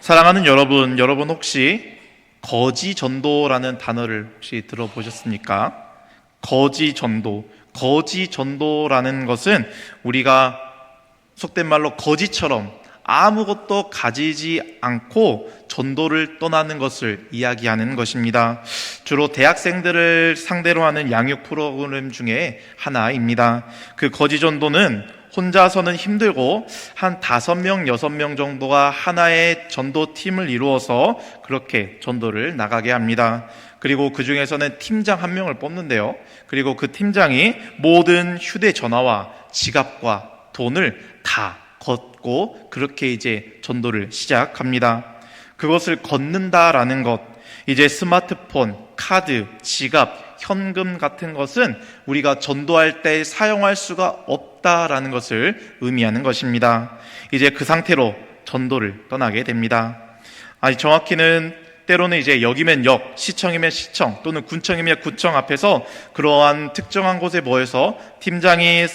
사랑하는 여러분, 여러분 혹시 거지 전도라는 단어를 혹시 들어보셨습니까? 거지 전도. 거지 전도라는 것은 우리가 속된 말로 거지처럼 아무것도 가지지 않고 전도를 떠나는 것을 이야기하는 것입니다. 주로 대학생들을 상대로 하는 양육 프로그램 중에 하나입니다. 그 거지 전도는 혼자서는 힘들고 한 5명, 6명 정도가 하나의 전도팀을 이루어서 그렇게 전도를 나가게 합니다. 그리고 그 중에서는 팀장 1명을 뽑는데요. 그리고 그 팀장이 모든 휴대전화와 지갑과 돈을 다 걷고 그렇게 이제 전도를 시작합니다. 그것을 걷는다라는 것, 이제 스마트폰, 카드, 지갑, 현금 같은 것은 우리가 전도할 때 사용할 수가 없다라는 것을 의미하는 것입니다. 이제 그 상태로 전도를 떠나게 됩니다. 정확히는 때로는 이제 역이면 역, 시청이면 시청, 또는 군청이면 군청 앞에서 그러한 특정한 곳에 모여서 팀장이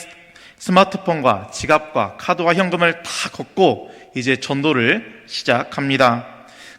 스마트폰과 지갑과 카드와 현금을 다 걷고 이제 전도를 시작합니다.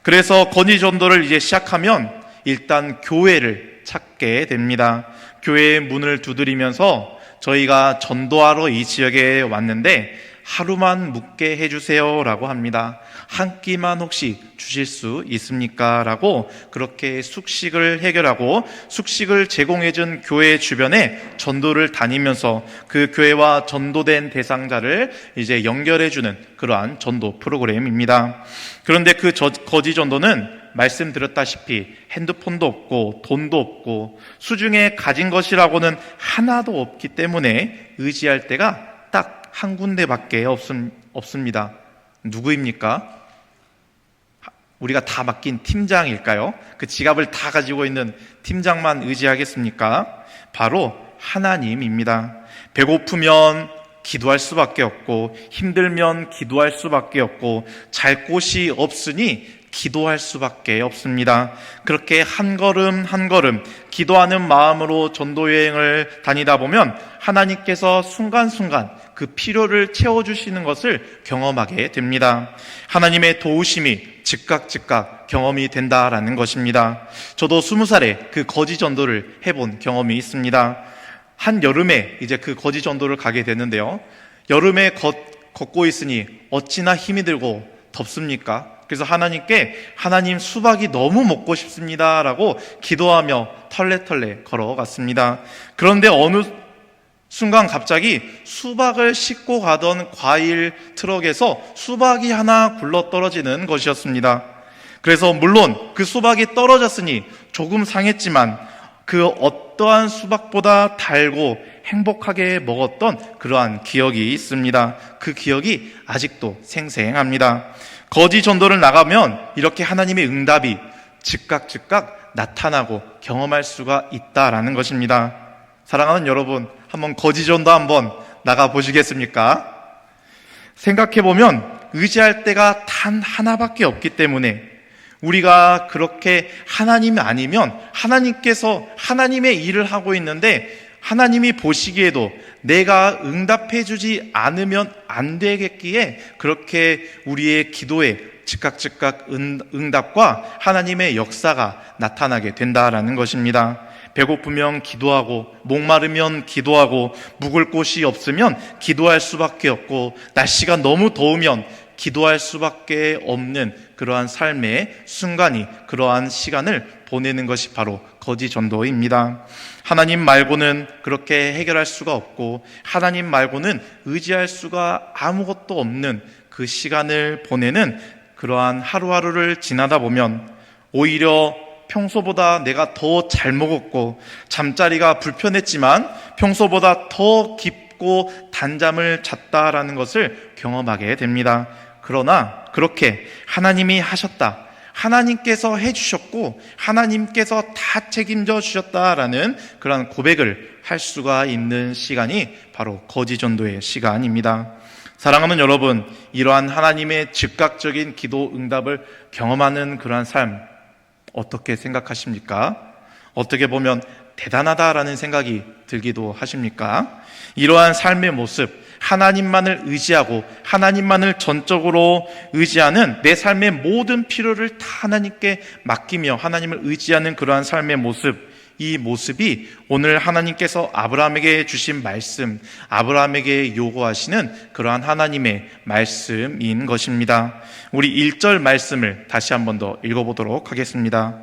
그래서 건의 전도를 이제 시작하면 일단 교회를 찾게 됩니다. 교회의 문을 두드리면서 저희가 전도하러 이 지역에 왔는데 하루만 묵게 해주세요 라고 합니다. 한 끼만 혹시 주실 수 있습니까? 라고 그렇게 숙식을 해결하고 숙식을 제공해준 교회 주변에 전도를 다니면서 그 교회와 전도된 대상자를 이제 연결해주는 그러한 전도 프로그램입니다. 그런데 그 거지 전도는 말씀드렸다시피 핸드폰도 없고 돈도 없고 수중에 가진 것이라고는 하나도 없기 때문에 의지할 때가 딱 한 군데밖에 없습니다. 누구입니까? 우리가 다 맡긴 팀장일까요? 그 지갑을 다 가지고 있는 팀장만 의지하겠습니까? 바로 하나님입니다. 배고프면 기도할 수밖에 없고 힘들면 기도할 수밖에 없고 잘 곳이 없으니 기도할 수밖에 없습니다. 그렇게 한 걸음 한 걸음 기도하는 마음으로 전도 여행을 다니다 보면 하나님께서 순간순간 그 필요를 채워주시는 것을 경험하게 됩니다. 하나님의 도우심이 즉각 경험이 된다라는 것입니다. 저도 20살에 그 거지 전도를 해본 경험이 있습니다. 한 여름에 이제 그 거지 전도를 가게 됐는데요. 여름에 걷고 있으니 어찌나 힘이 들고 덥습니까? 그래서 하나님께 하나님 수박이 너무 먹고 싶습니다 라고 기도하며 털레털레 걸어갔습니다. 그런데 어느 순간 갑자기 수박을 싣고 가던 과일 트럭에서 수박이 하나 굴러 떨어지는 것이었습니다. 그래서 물론 그 수박이 떨어졌으니 조금 상했지만 그 어떠한 수박보다 달고 행복하게 먹었던 그러한 기억이 있습니다. 그 기억이 아직도 생생합니다. 거지 전도를 나가면 이렇게 하나님의 응답이 즉각 나타나고 경험할 수가 있다라는 것입니다. 사랑하는 여러분, 한번 거지 전도 한번 나가 보시겠습니까? 생각해보면 의지할 때가 단 하나밖에 없기 때문에 우리가 그렇게 하나님이 아니면 하나님께서 하나님의 일을 하고 있는데 하나님이 보시기에도 내가 응답해 주지 않으면 안 되겠기에 그렇게 우리의 기도에 즉각 응답과 하나님의 역사가 나타나게 된다라는 것입니다. 배고프면 기도하고 목마르면 기도하고 묵을 곳이 없으면 기도할 수밖에 없고 날씨가 너무 더우면 기도할 수밖에 없는 그러한 삶의 순간이 그러한 시간을 보내는 것이 바로 거지 전도입니다. 하나님 말고는 그렇게 해결할 수가 없고 하나님 말고는 의지할 수가 아무것도 없는 그 시간을 보내는 그러한 하루하루를 지나다 보면 오히려 평소보다 내가 더 잘 먹었고 잠자리가 불편했지만 평소보다 더 깊고 단잠을 잤다라는 것을 경험하게 됩니다. 그러나 그렇게 하나님이 하셨다, 하나님께서 해주셨고 하나님께서 다 책임져 주셨다라는 그런 고백을 할 수가 있는 시간이 바로 거지 전도의 시간입니다. 사랑하는 여러분, 이러한 하나님의 즉각적인 기도 응답을 경험하는 그러한 삶 어떻게 생각하십니까? 어떻게 보면 대단하다라는 생각이 들기도 하십니까? 이러한 삶의 모습, 하나님만을 의지하고 하나님만을 전적으로 의지하는 내 삶의 모든 필요를 다 하나님께 맡기며 하나님을 의지하는 그러한 삶의 모습, 이 모습이 오늘 하나님께서 아브라함에게 주신 말씀, 아브라함에게 요구하시는 그러한 하나님의 말씀인 것입니다. 우리 1절 말씀을 다시 한 번 더 읽어보도록 하겠습니다.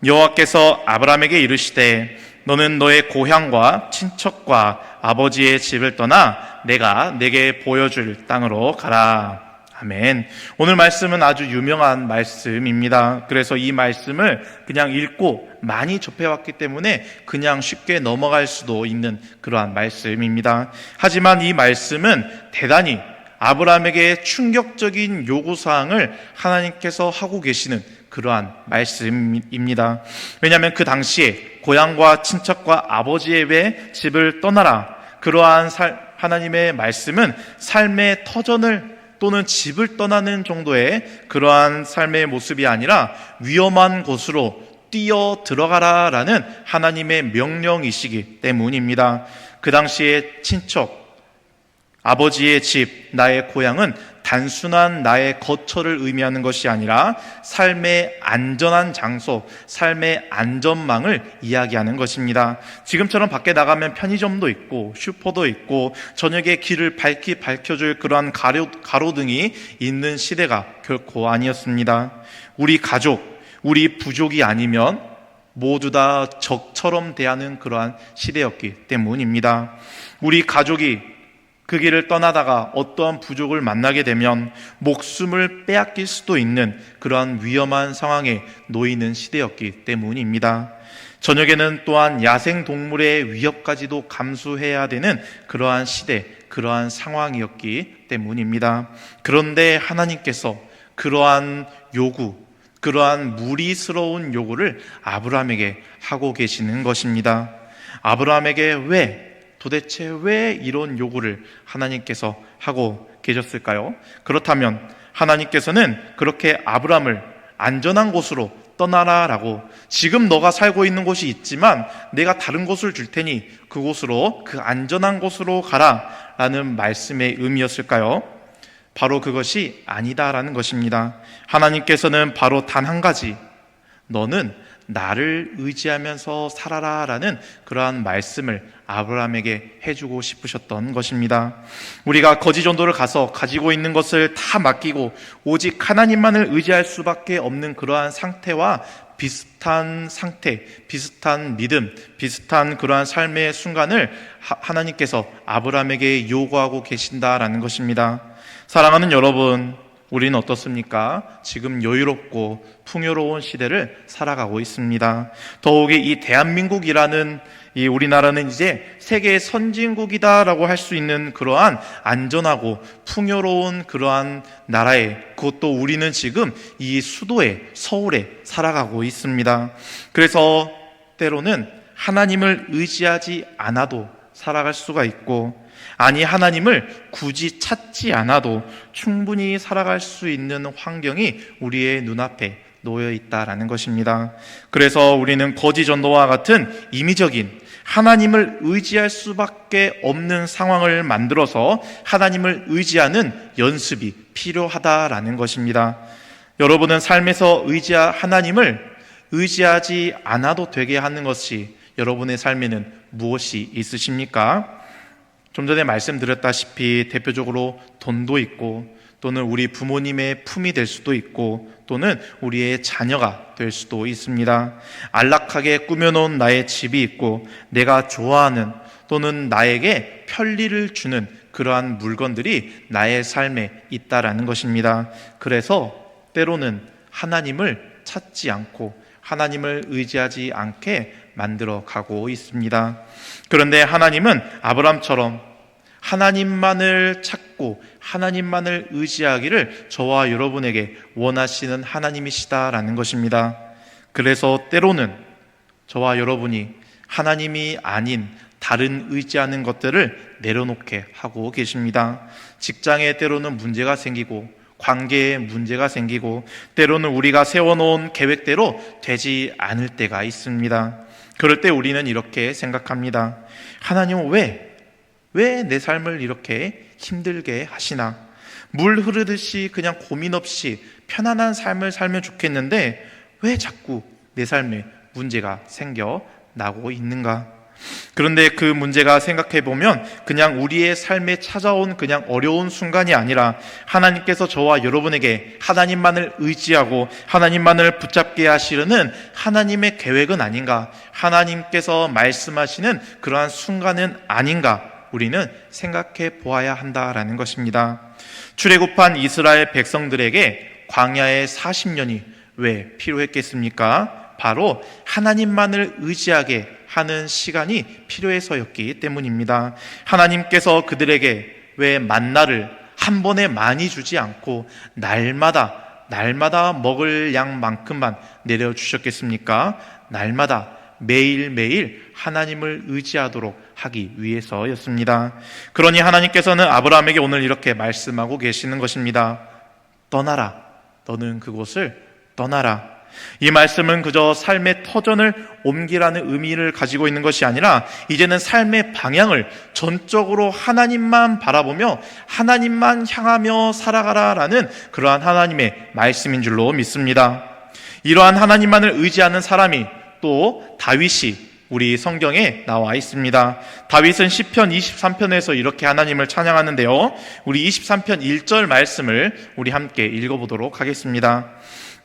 여호와께서 아브라함에게 이르시되 너는 너의 고향과 친척과 아버지의 집을 떠나 내가 내게 보여줄 땅으로 가라. 아멘. 오늘 말씀은 아주 유명한 말씀입니다. 그래서 이 말씀을 그냥 읽고 많이 접해왔기 때문에 그냥 쉽게 넘어갈 수도 있는 그러한 말씀입니다. 하지만 이 말씀은 대단히 아브라함에게 충격적인 요구사항을 하나님께서 하고 계시는 그러한 말씀입니다. 왜냐하면 그 당시에 고향과 친척과 아버지의 집을 떠나라, 그러한 하나님의 말씀은 삶의 터전을 또는 집을 떠나는 정도의 그러한 삶의 모습이 아니라 위험한 곳으로 뛰어 들어가라라는 하나님의 명령이시기 때문입니다. 그 당시에 친척, 아버지의 집, 나의 고향은 단순한 나의 거처를 의미하는 것이 아니라 삶의 안전한 장소, 삶의 안전망을 이야기하는 것입니다. 지금처럼 밖에 나가면 편의점도 있고 슈퍼도 있고 저녁에 길을 밝혀줄 그러한 가로등이 있는 시대가 결코 아니었습니다. 우리 가족, 우리 부족이 아니면 모두 다 적처럼 대하는 그러한 시대였기 때문입니다. 우리 가족이 그 길을 떠나다가 어떠한 부족을 만나게 되면 목숨을 빼앗길 수도 있는 그러한 위험한 상황에 놓이는 시대였기 때문입니다. 저녁에는 또한 야생동물의 위협까지도 감수해야 되는 그러한 시대, 그러한 상황이었기 때문입니다. 그런데 하나님께서 그러한 요구, 그러한 무리스러운 요구를 아브라함에게 하고 계시는 것입니다. 아브라함에게 도대체 왜 이런 요구를 하나님께서 하고 계셨을까요? 그렇다면 하나님께서는 그렇게 아브라함을 안전한 곳으로 떠나라라고, 지금 너가 살고 있는 곳이 있지만 내가 다른 곳을 줄 테니 그곳으로, 그 안전한 곳으로 가라라는 말씀의 의미였을까요? 바로 그것이 아니다라는 것입니다. 하나님께서는 바로 단 한 가지, 너는 나를 의지하면서 살아라라는 그러한 말씀을 아브라함에게 해주고 싶으셨던 것입니다. 우리가 거지 전도를 가서 가지고 있는 것을 다 맡기고 오직 하나님만을 의지할 수밖에 없는 그러한 상태와 비슷한 상태, 비슷한 믿음, 비슷한 그러한 삶의 순간을 하나님께서 아브라함에게 요구하고 계신다라는 것입니다. 사랑하는 여러분, 우리는 어떻습니까? 지금 여유롭고 풍요로운 시대를 살아가고 있습니다. 더욱이 이 대한민국이라는 이 우리나라는 이제 세계 선진국이다라고 할 수 있는 그러한 안전하고 풍요로운 그러한 나라에, 그것도 우리는 지금 이 수도에, 서울에 살아가고 있습니다. 그래서 때로는 하나님을 의지하지 않아도 살아갈 수가 있고, 아니 하나님을 굳이 찾지 않아도 충분히 살아갈 수 있는 환경이 우리의 눈앞에 놓여 있다라는 것입니다. 그래서 우리는 거지 전도와 같은 임의적인 하나님을 의지할 수밖에 없는 상황을 만들어서 하나님을 의지하는 연습이 필요하다라는 것입니다. 여러분은 삶에서 하나님을 의지하지 않아도 되게 하는 것이 여러분의 삶에는 무엇이 있으십니까? 좀 전에 말씀드렸다시피 대표적으로 돈도 있고, 또는 우리 부모님의 품이 될 수도 있고, 또는 우리의 자녀가 될 수도 있습니다. 안락하게 꾸며놓은 나의 집이 있고, 내가 좋아하는 또는 나에게 편리를 주는 그러한 물건들이 나의 삶에 있다라는 것입니다. 그래서 때로는 하나님을 찾지 않고 하나님을 의지하지 않게 만들어 가고 있습니다. 그런데 하나님은 아브라함처럼 하나님만을 찾고 하나님만을 의지하기를 저와 여러분에게 원하시는 하나님이시다라는 것입니다. 그래서 때로는 저와 여러분이 하나님이 아닌 다른 의지하는 것들을 내려놓게 하고 계십니다. 직장에 때로는 문제가 생기고, 관계에 문제가 생기고, 때로는 우리가 세워놓은 계획대로 되지 않을 때가 있습니다. 그럴 때 우리는 이렇게 생각합니다. 하나님은 왜 왜 내 삶을 이렇게 힘들게 하시나? 물 흐르듯이 그냥 고민 없이 편안한 삶을 살면 좋겠는데 왜 자꾸 내 삶에 문제가 생겨나고 있는가? 그런데 그 문제가 생각해보면 그냥 우리의 삶에 찾아온 그냥 어려운 순간이 아니라 하나님께서 저와 여러분에게 하나님만을 의지하고 하나님만을 붙잡게 하시려는 하나님의 계획은 아닌가, 하나님께서 말씀하시는 그러한 순간은 아닌가, 우리는 생각해 보아야 한다라는 것입니다. 출애굽한 이스라엘 백성들에게 광야의 40년이 왜 필요했겠습니까? 바로 하나님만을 의지하게 하는 시간이 필요해서였기 때문입니다. 하나님께서 그들에게 왜 만나를 한 번에 많이 주지 않고 날마다 먹을 양만큼만 내려주셨겠습니까? 날마다 매일매일 하나님을 의지하도록 하기 위해서였습니다. 그러니 하나님께서는 아브라함에게 오늘 이렇게 말씀하고 계시는 것입니다. 떠나라. 너는 그곳을 떠나라. 이 말씀은 그저 삶의 터전을 옮기라는 의미를 가지고 있는 것이 아니라 이제는 삶의 방향을 전적으로 하나님만 바라보며 하나님만 향하며 살아가라라는 그러한 하나님의 말씀인 줄로 믿습니다. 이러한 하나님만을 의지하는 사람이 또 다윗이 우리 성경에 나와 있습니다. 다윗은 시편 23편에서 이렇게 하나님을 찬양하는데요, 우리 23편 1절 말씀을 우리 함께 읽어보도록 하겠습니다.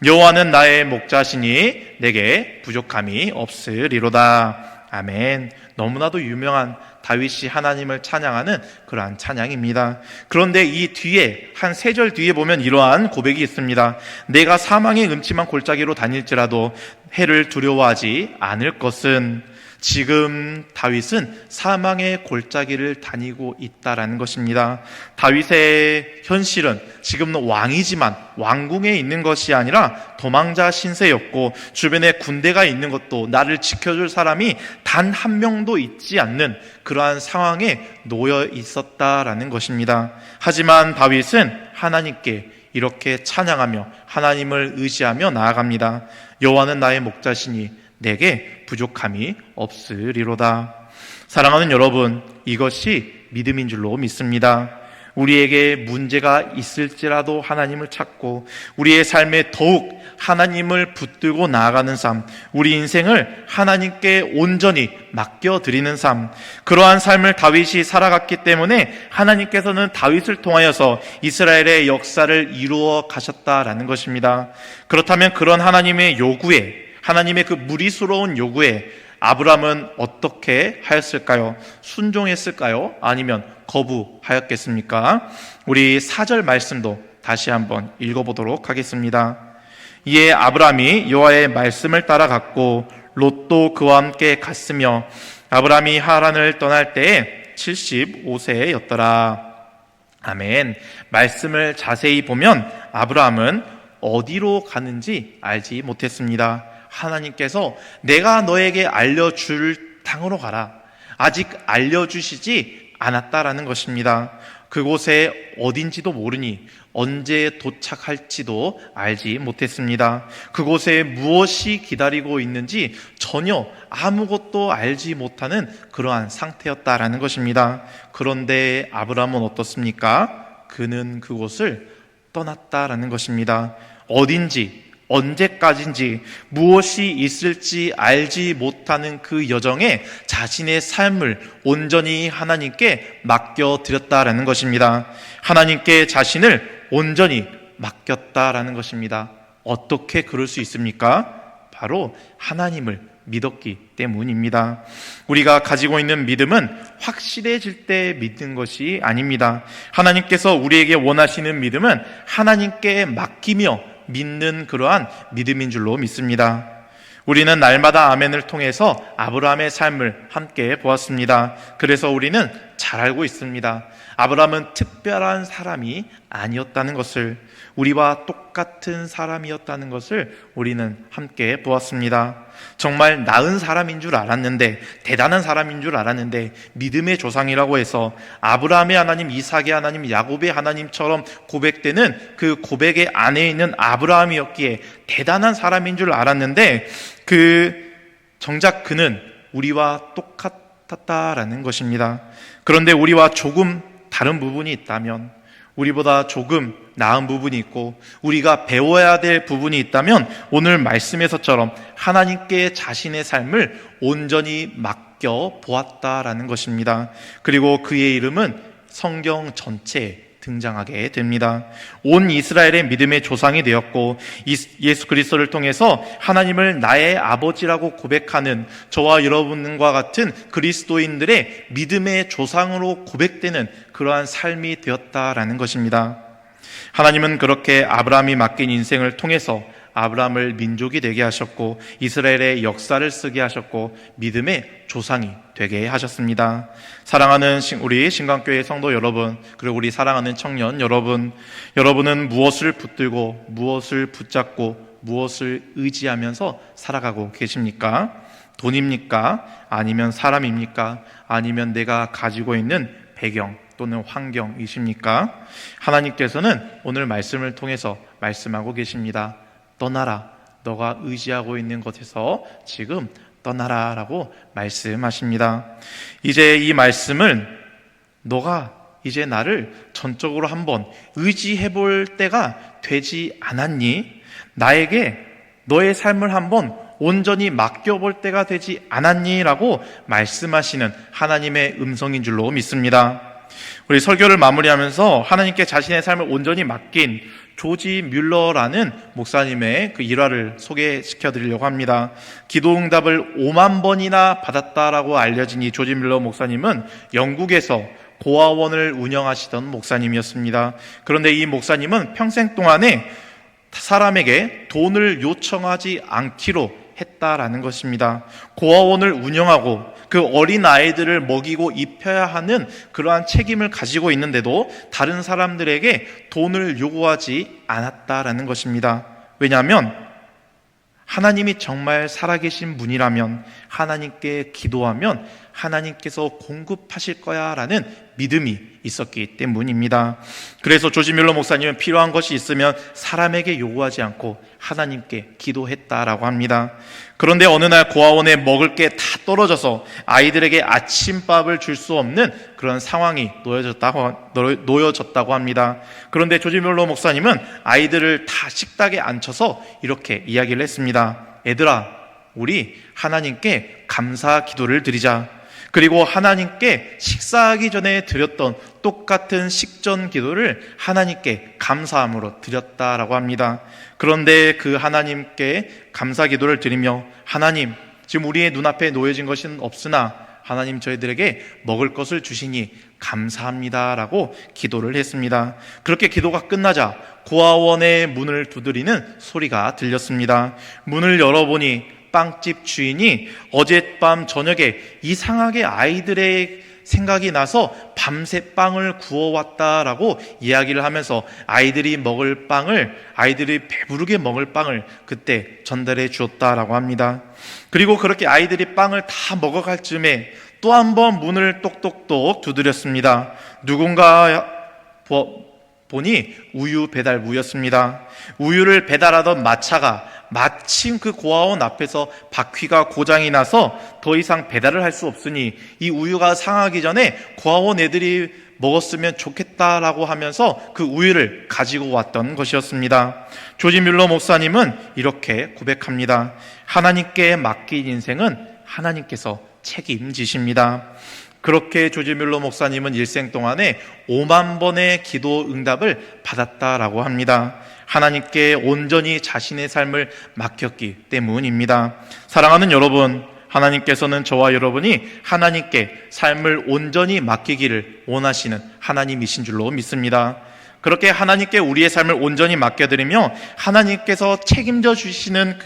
여호와는 나의 목자시니 내게 부족함이 없으리로다. 아멘. 너무나도 유명한 다윗이 하나님을 찬양하는 그러한 찬양입니다. 그런데 이 뒤에 한 3절 뒤에 보면 이러한 고백이 있습니다. 내가 사망의 음침한 골짜기로 다닐지라도 해를 두려워하지 않을 것은, 지금 다윗은 사망의 골짜기를 다니고 있다라는 것입니다. 다윗의 현실은 지금은 왕이지만 왕궁에 있는 것이 아니라 도망자 신세였고, 주변에 군대가 있는 것도 나를 지켜줄 사람이 단 한 명도 있지 않는 그러한 상황에 놓여 있었다라는 것입니다. 하지만 다윗은 하나님께 이렇게 찬양하며 하나님을 의지하며 나아갑니다. 여호와는 나의 목자시니 내게 부족함이 없으리로다. 사랑하는 여러분, 이것이 믿음인 줄로 믿습니다. 우리에게 문제가 있을지라도 하나님을 찾고 우리의 삶에 더욱 하나님을 붙들고 나아가는 삶, 우리 인생을 하나님께 온전히 맡겨드리는 삶, 그러한 삶을 다윗이 살아갔기 때문에 하나님께서는 다윗을 통하여서 이스라엘의 역사를 이루어 가셨다라는 것입니다. 그렇다면 그런 하나님의 요구에, 하나님의 그 무리스러운 요구에 아브라함은 어떻게 하였을까요? 순종했을까요? 아니면 거부하였겠습니까? 우리 4절 말씀도 다시 한번 읽어보도록 하겠습니다. 이에 아브라함이 여호와의 말씀을 따라갔고 롯도 그와 함께 갔으며 아브라함이 하란을 떠날 때에 75세였더라. 아멘. 말씀을 자세히 보면 아브라함은 어디로 가는지 알지 못했습니다. 하나님께서 내가 너에게 알려줄 땅으로 가라, 아직 알려주시지 않았다라는 것입니다. 그곳에 어딘지도 모르니 언제 도착할지도 알지 못했습니다. 그곳에 무엇이 기다리고 있는지 전혀 아무것도 알지 못하는 그러한 상태였다라는 것입니다. 그런데 아브라함은 어떻습니까? 그는 그곳을 떠났다라는 것입니다. 어딘지, 언제까지인지, 무엇이 있을지 알지 못하는 그 여정에 자신의 삶을 온전히 하나님께 맡겨드렸다라는 것입니다. 하나님께 자신을 온전히 맡겼다라는 것입니다. 어떻게 그럴 수 있습니까? 바로 하나님을 믿었기 때문입니다. 우리가 가지고 있는 믿음은 확실해질 때 믿는 것이 아닙니다. 하나님께서 우리에게 원하시는 믿음은 하나님께 맡기며 믿는 그러한 믿음인 줄로 믿습니다. 우리는 날마다 아멘을 통해서 아브라함의 삶을 함께 보았습니다. 그래서 우리는 잘 알고 있습니다. 아브라함은 특별한 사람이 아니었다는 것을, 우리와 똑같은 사람이었다는 것을 우리는 함께 보았습니다. 정말 나은 사람인 줄 알았는데, 대단한 사람인 줄 알았는데, 믿음의 조상이라고 해서 아브라함의 하나님, 이삭의 하나님, 야곱의 하나님처럼 고백되는 그 고백의 안에 있는 아브라함이었기에 대단한 사람인 줄 알았는데, 정작 그는 우리와 똑같은 같았다라는 것입니다. 그런데 우리와 조금 다른 부분이 있다면, 우리보다 조금 나은 부분이 있고 우리가 배워야 될 부분이 있다면 오늘 말씀에서처럼 하나님께 자신의 삶을 온전히 맡겨 보았다라는 것입니다. 그리고 그의 이름은 성경 전체에 등장하게 됩니다. 온 이스라엘의 믿음의 조상이 되었고 예수 그리스도를 통해서 하나님을 나의 아버지라고 고백하는 저와 여러분과 같은 그리스도인들의 믿음의 조상으로 고백되는 그러한 삶이 되었다라는 것입니다. 하나님은 그렇게 아브라함이 맡긴 인생을 통해서 아브라함을 민족이 되게 하셨고 이스라엘의 역사를 쓰게 하셨고 믿음의 조상이 되게 하셨습니다. 사랑하는 우리 신강교회 성도 여러분, 그리고 우리 사랑하는 청년 여러분, 여러분은 무엇을 붙들고 무엇을 붙잡고 무엇을 의지하면서 살아가고 계십니까? 돈입니까? 아니면 사람입니까? 아니면 내가 가지고 있는 배경 또는 환경이십니까? 하나님께서는 오늘 말씀을 통해서 말씀하고 계십니다. 떠나라. 너가 의지하고 있는 것에서 지금 떠나라 라고 말씀하십니다. 이제 이 말씀을 너가 이제 나를 전적으로 한번 의지해 볼 때가 되지 않았니? 나에게 너의 삶을 한번 온전히 맡겨볼 때가 되지 않았니? 라고 말씀하시는 하나님의 음성인 줄로 믿습니다. 우리 설교를 마무리하면서 하나님께 자신의 삶을 온전히 맡긴 조지 뮬러라는 목사님의 그 일화를 소개시켜 드리려고 합니다. 기도 응답을 5만 번이나 받았다라고 알려진 이 조지 뮬러 목사님은 영국에서 고아원을 운영하시던 목사님이었습니다. 그런데 이 목사님은 평생 동안에 사람에게 돈을 요청하지 않기로 했다라는 것입니다. 고아원을 운영하고 그 어린 아이들을 먹이고 입혀야 하는 그러한 책임을 가지고 있는데도 다른 사람들에게 돈을 요구하지 않았다라는 것입니다. 왜냐하면 하나님이 정말 살아계신 분이라면 하나님께 기도하면 하나님께서 공급하실 거야 라는 믿음이 있었기 때문입니다. 그래서 조지 뮬러 목사님은 필요한 것이 있으면 사람에게 요구하지 않고 하나님께 기도했다라고 합니다. 그런데 어느 날 고아원에 먹을 게 다 떨어져서 아이들에게 아침밥을 줄 수 없는 그런 상황이 놓여졌다고 합니다. 그런데 조지 뮬러 목사님은 아이들을 다 식탁에 앉혀서 이렇게 이야기를 했습니다. 얘들아, 우리 하나님께 감사 기도를 드리자. 그리고 하나님께 식사하기 전에 드렸던 똑같은 식전 기도를 하나님께 감사함으로 드렸다라고 합니다. 그런데 그 하나님께 감사 기도를 드리며 하나님, 지금 우리의 눈앞에 놓여진 것은 없으나 하나님 저희들에게 먹을 것을 주시니 감사합니다라고 기도를 했습니다. 그렇게 기도가 끝나자 고아원의 문을 두드리는 소리가 들렸습니다. 문을 열어보니 빵집 주인이 어젯밤 저녁에 이상하게 아이들의 생각이 나서 밤새 빵을 구워왔다라고 이야기를 하면서 아이들이 배부르게 먹을 빵을 그때 전달해 주었다라고 합니다. 그리고 그렇게 아이들이 빵을 다 먹어갈 즈음에 또 한 번 문을 똑똑똑 두드렸습니다. 누군가 보니 우유 배달부였습니다. 우유를 배달하던 마차가 마침 그 고아원 앞에서 바퀴가 고장이 나서 더 이상 배달을 할 수 없으니 이 우유가 상하기 전에 고아원 애들이 먹었으면 좋겠다라고 하면서 그 우유를 가지고 왔던 것이었습니다. 조지 뮬러 목사님은 이렇게 고백합니다. 하나님께 맡긴 인생은 하나님께서 책임지십니다. 그렇게 조지 뮬러 목사님은 일생 동안에 5만 번의 기도 응답을 받았다라고 합니다. 하나님께 온전히 자신의 삶을 맡겼기 때문입니다. 사랑하는 여러분, 하나님께서는 저와 여러분이 하나님께 삶을 온전히 맡기기를 원하시는 하나님이신 줄로 믿습니다. 그렇게 하나님께 우리의 삶을 온전히 맡겨드리며 하나님께서 책임져 주시는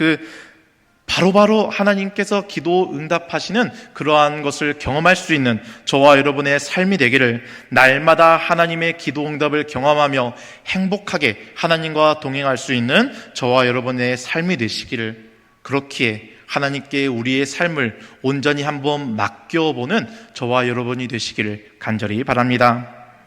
바로바로 하나님께서 기도 응답하시는 그러한 것을 경험할 수 있는 저와 여러분의 삶이 되기를, 날마다 하나님의 기도 응답을 경험하며 행복하게 하나님과 동행할 수 있는 저와 여러분의 삶이 되시기를, 그렇기에 하나님께 우리의 삶을 온전히 한번 맡겨보는 저와 여러분이 되시기를 간절히 바랍니다.